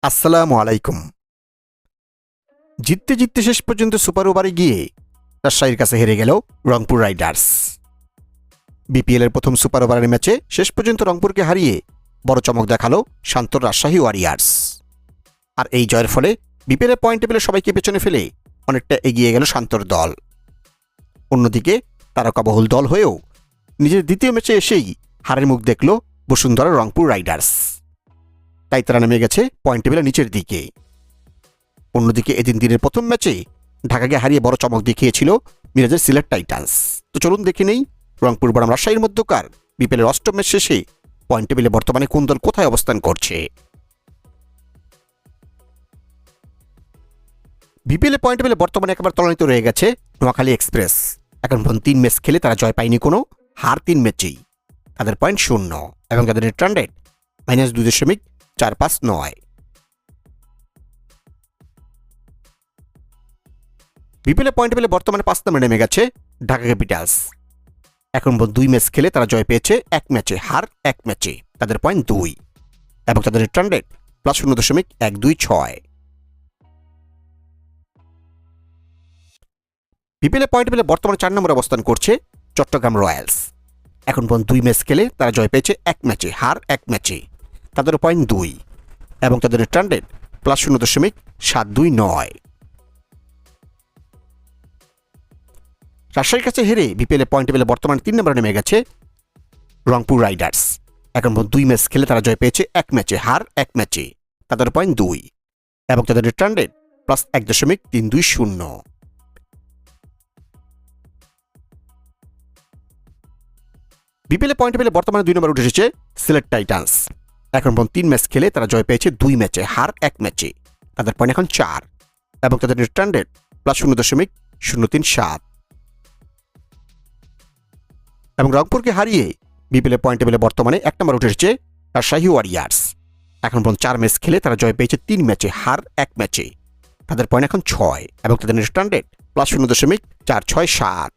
আসসালামু আলাইকুম। জিততে জিততে শেষ পর্যন্ত সুপার ওভারে গিয়ে রাজশাহীর কাছে হেরে গেল রংপুর রাইডার্স। বিপিএলের প্রথম সুপার ওভারের ম্যাচে শেষ পর্যন্ত রংপুরকে হারিয়ে বড় চমক দেখালো শান্তর রাজশাহী ওয়ারিয়ার্স। আর এই জয়ের ফলে বিপিএলের পয়েন্ট টেবিলে সবাইকে পেছনে ফেলে অনেকটা এগিয়ে গেল শান্তর দল। অন্যদিকে তারকাবহুল দল হয়েও নিজের দ্বিতীয় ম্যাচে এসেই হারের মুখ দেখল বসুন্ধরা রংপুর রাইডার্স। তাই তারা নেমে গেছে পয়েন্ট টেবিলের নিচের দিকে। অন্যদিকে এদিন দিনের প্রথম ম্যাচে ঢাকাকে হারিয়ে বড় চমক দেখিয়েছিল মিরাজের সিলেট টাইটান্স। তো চলুন দেখে নেই রংপুর বনাম রাজশাহীর মধ্যকার বিপিএলের অষ্টম ম্যাচ শেষে পয়েন্ট টেবিলে বর্তমানে কোন দল কোথায় অবস্থান করছে। বিপিএলে পয়েন্ট টেবিলে বর্তমানে একেবারে তলানিতে রয়ে গেছে নোয়াখালী এক্সপ্রেস। এখন পর্যন্ত 3 ম্যাচ খেলে তারা জয় পায়নি কোনো, হার 3 ম্যাচেই। তাদের পয়েন্ট 0 এবং তাদের নেট রান রেট -2.459। বিপিএলে পয়েন্ট টেবিলে বর্তমানে 5 নম্বরে নেমে গেছে ঢাকা ক্যাপিটালস। এখন পর্যন্ত 2 ম্যাচ খেলে তারা জয় পেয়েছে 1 ম্যাচে, হার 1 ম্যাচে। তাদের পয়েন্ট 2 এবং তাদের নেট রান রেট +0.126। বিপিএলে পয়েন্ট টেবিলে বর্তমানে 4 নম্বরে অবস্থান করছে চট্টগ্রাম রয়্যালস। এখন পর্যন্ত 2 ম্যাচ খেলে তারা জয় পেয়েছে 1 ম্যাচে, হার 1 ম্যাচে। তাদের পয়েন্ট 2 এবং তাদের নেট রান রেট +0.729। রাজশাহীর কাছে হেরে বিপিএলে পয়েন্ট টেবিলে বর্তমানে 3 নম্বরে নেমে গেছে রংপুর রাইডার্স। এখন পর্যন্ত 2 ম্যাচ খেলে তারা জয় পেয়েছে 1 ম্যাচে, হার 1 ম্যাচে। তাদের পয়েন্ট 2 এবং তাদের নেট রান রেট +1.320। বিপিএলে পয়েন্ট টেবিলে বর্তমানে 2 নম্বরে উঠে এসেছে সিলেট টাইটান্স। এখন পর্যন্ত 3 ম্যাচ খেলে তারা জয় পেয়েছে 2 ম্যাচে, হার 1 ম্যাচে। তাদের পয়েন্ট এখন 4 এবং তাদের নেট রান রেট +0.037। এবং রংপুরকে হারিয়ে বিপিএলের পয়েন্ট টেবিলে বর্তমানে 1 নম্বরে উঠে এসেছে রাজশাহী ওয়ারিয়ার্স। এখন পর্যন্ত 4 ম্যাচ খেলে তারা জয় পেয়েছে 3 ম্যাচে, হার 1 ম্যাচে। তাদের পয়েন্ট এখন 6 এবং তাদের নেট রান রেট +0.467।